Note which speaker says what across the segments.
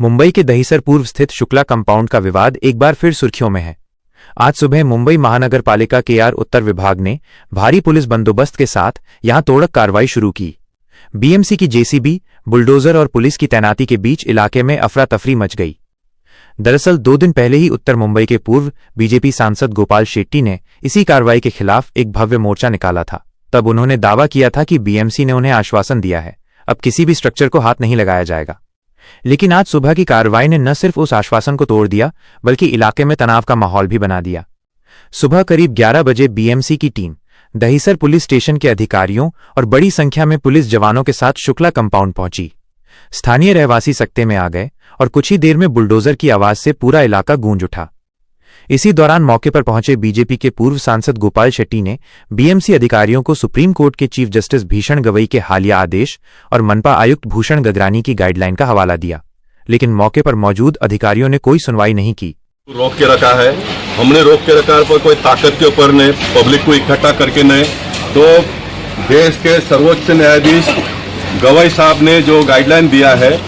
Speaker 1: मुंबई के दहीसर पूर्व स्थित शुक्ला कंपाउंड का विवाद एक बार फिर सुर्खियों में है। आज सुबह मुंबई महानगर पालिका के उत्तर विभाग ने भारी पुलिस बंदोबस्त के साथ यहां तोड़क कार्रवाई शुरू की। बीएमसी की जेसीबी, बुलडोजर और पुलिस की तैनाती के बीच इलाके में अफरा तफरी मच गई। दरअसल 2 दिन पहले ही उत्तर मुंबई के पूर्व बीजेपी सांसद गोपाल शेट्टी ने इसी कार्रवाई के खिलाफ एक भव्य मोर्चा निकाला था। तब उन्होंने दावा किया था कि बीएमसी ने उन्हें आश्वासन दिया है, अब किसी भी स्ट्रक्चर को हाथ नहीं लगाया जाएगा। लेकिन आज सुबह की कार्रवाई ने न सिर्फ उस आश्वासन को तोड़ दिया, बल्कि इलाके में तनाव का माहौल भी बना दिया। सुबह करीब 11 बजे बीएमसी की टीम दहीसर पुलिस स्टेशन के अधिकारियों और बड़ी संख्या में पुलिस जवानों के साथ शुक्ला कंपाउंड पहुंची। स्थानीय रहवासी सकते में आ गए और कुछ ही देर में बुलडोजर की आवाज से पूरा इलाका गूंज उठा। इसी दौरान मौके पर पहुंचे बीजेपी के पूर्व सांसद गोपाल शेट्टी ने बीएमसी अधिकारियों को सुप्रीम कोर्ट के चीफ जस्टिस भीषण गवई के हालिया आदेश और मनपा आयुक्त भूषण गगरानी की गाइडलाइन का हवाला दिया, लेकिन मौके पर मौजूद अधिकारियों ने कोई सुनवाई नहीं की।
Speaker 2: रोक के रखा है, हमने रोक के रखा है, पर कोई ताकत के ऊपर नहीं, पब्लिक को इकट्ठा करके नहीं। तो देश के सर्वोच्च न्यायाधीश गवई साहब ने जो गाइडलाइन दिया है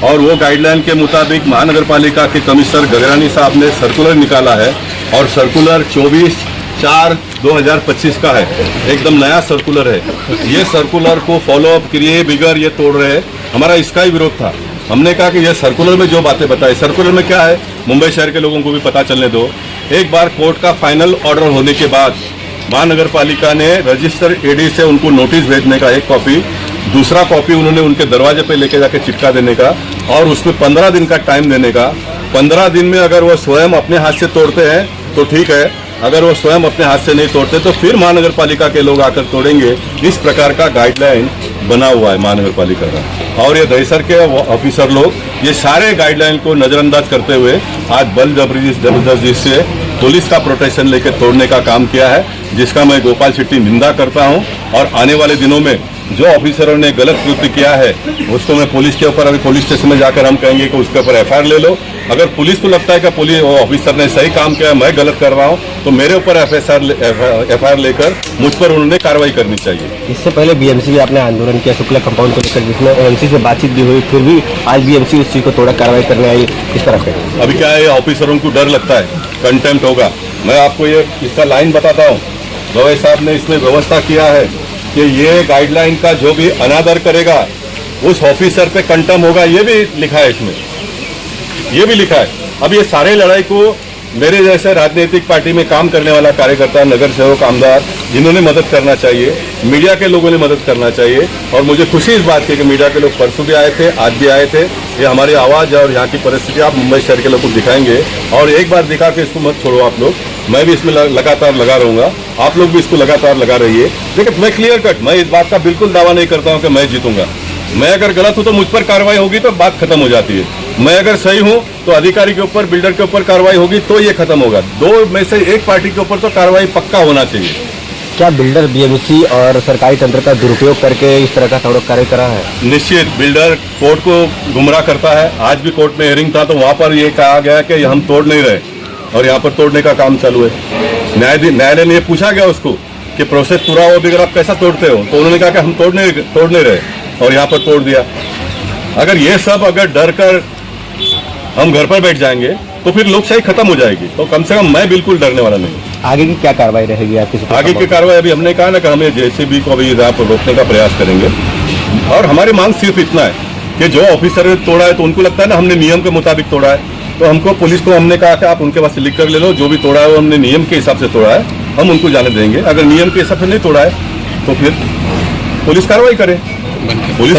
Speaker 2: और वो गाइडलाइन के मुताबिक महानगर पालिका के कमिश्नर गगरानी साहब ने सर्कुलर निकाला है और सर्कुलर 24/4/2025 का है, एकदम नया सर्कुलर है। ये सर्कुलर को फॉलो अप किए बिगर ये तोड़ रहे हैं। हमारा इसका ही विरोध था। हमने कहा कि ये सर्कुलर में जो बातें बताई, सर्कुलर में क्या है मुंबई शहर के लोगों को भी पता चलने दो। एक बार कोर्ट का फाइनल ऑर्डर होने के बाद महानगर पालिका ने रजिस्टर एडी से उनको नोटिस भेजने का एक कॉपी, दूसरा कॉपी उन्होंने उनके दरवाजे पे लेके जाके चिपका देने का और उसमें 15 दिन का टाइम देने का। 15 दिन में अगर वो स्वयं अपने हाथ से तोड़ते हैं तो ठीक है, अगर वो स्वयं अपने हाथ से नहीं तोड़ते तो फिर महानगर पालिका के लोग आकर तोड़ेंगे। इस प्रकार का गाइडलाइन बना हुआ है महानगर पालिका का। और ये दहीसर के ऑफिसर लोग ये सारे गाइडलाइन को नजरअंदाज करते हुए आज बल जबरदस्ती से पुलिस का प्रोटेक्शन लेकर तोड़ने का काम किया है, जिसका मैं गोपाल शेट्टी निंदा करता हूं। और आने वाले दिनों में जो ऑफिसरों ने गलत कृत्य किया है उसको मैं पुलिस के ऊपर, अभी पुलिस स्टेशन में जाकर हम कहेंगे कि उसके ऊपर एफआईआर ले लो। अगर पुलिस को लगता है कि पुलिस ऑफिसर ने सही काम किया, मैं गलत कर रहा हूं, तो मेरे ऊपर एफआईआर लेकर मुझ पर उन्होंने कार्रवाई करनी चाहिए।
Speaker 3: इससे पहले बीएमसी भी आपने आंदोलन किया शुक्ला कंपाउंड को लेकर, जिसमें एमसी से बातचीत भी हुई, फिर भी आज बीएमसी उस चीज को तोड़ा कार्रवाई करने आई। किस तरह से
Speaker 2: अभी क्या है, ऑफिसरों को डर लगता है कंटेम्प्ट होगा। मैं आपको ये इसका लाइन बताता हूँ। गवई साहब ने इसमें व्यवस्था किया है कि ये गाइडलाइन का जो भी अनादर करेगा उस ऑफिसर पे कंटेम्प्ट होगा, ये भी लिखा है इसमें, ये भी लिखा है। अब ये सारे लड़ाई को मेरे जैसे राजनीतिक पार्टी में काम करने वाला कार्यकर्ता, नगर सेवक, आमदार, जिन्होंने मदद करना चाहिए, मीडिया के लोगों ने मदद करना चाहिए। और मुझे खुशी इस बात की कि मीडिया के लोग परसों भी आए थे, आज भी आए थे। ये हमारी आवाज़ और यहाँ की परिस्थिति आप मुंबई शहर के लोगों को दिखाएंगे और एक बार दिखा के इसको मत छोड़ो आप लोग। मैं भी इसमें लगातार लगा रहूंगा, आप लोग भी इसको लगातार लगा रहिए। लेकिन मैं क्लियर कट, मैं इस बात का बिल्कुल दावा नहीं करता हूँ कि मैं जीतूंगा। मैं अगर गलत हूं तो मुझ पर कार्रवाई होगी तो बात खत्म हो जाती है। मैं अगर सही हूं तो अधिकारी के ऊपर, बिल्डर के ऊपर कार्रवाई होगी तो ये खत्म होगा। 2 में से एक पार्टी के ऊपर तो कार्रवाई पक्का होना चाहिए।
Speaker 3: क्या बिल्डर बीएमसी और सरकारी तंत्र का दुरुपयोग करके इस तरह का तोड़क कार्य करा है?
Speaker 2: निश्चित बिल्डर कोर्ट को गुमराह करता है। आज भी कोर्ट में हियरिंग था तो वहां पर ये कहा गया कि हम तोड़ नहीं रहे और यहाँ पर तोड़ने का काम चालू है। न्यायालय ने पूछा गया उसको कि प्रोसेस पूरा हो भी अगर आप कैसा तोड़ते हो, तो उन्होंने कहा कि हम तोड़ नहीं रहे और यहाँ पर तोड़ दिया। अगर ये सब अगर डर कर हम घर पर बैठ जाएंगे तो फिर लोकशाही खत्म हो जाएगी। तो कम से कम मैं बिल्कुल डरने वाला नहीं।
Speaker 3: आगे की क्या कार्रवाई रहेगी आपकी?
Speaker 2: आगे की कार्रवाई अभी हमने कहा ना कि हमें जेसीबी को अभी यहाँ पर रोकने का प्रयास करेंगे। और हमारी मांग सिर्फ इतना है कि जो ऑफिसर ने तोड़ा है तो उनको लगता है ना हमने नियम के मुताबिक तोड़ा है, तो हमको पुलिस को हमने कहा कि आप उनके पास लिख कर ले लो, जो भी तोड़ा है वो हमने नियम के हिसाब से तोड़ा है, हम उनको जाने देंगे। अगर नियम के हिसाब से नहीं तोड़ा है तो फिर पुलिस कार्रवाई करे। पुलिस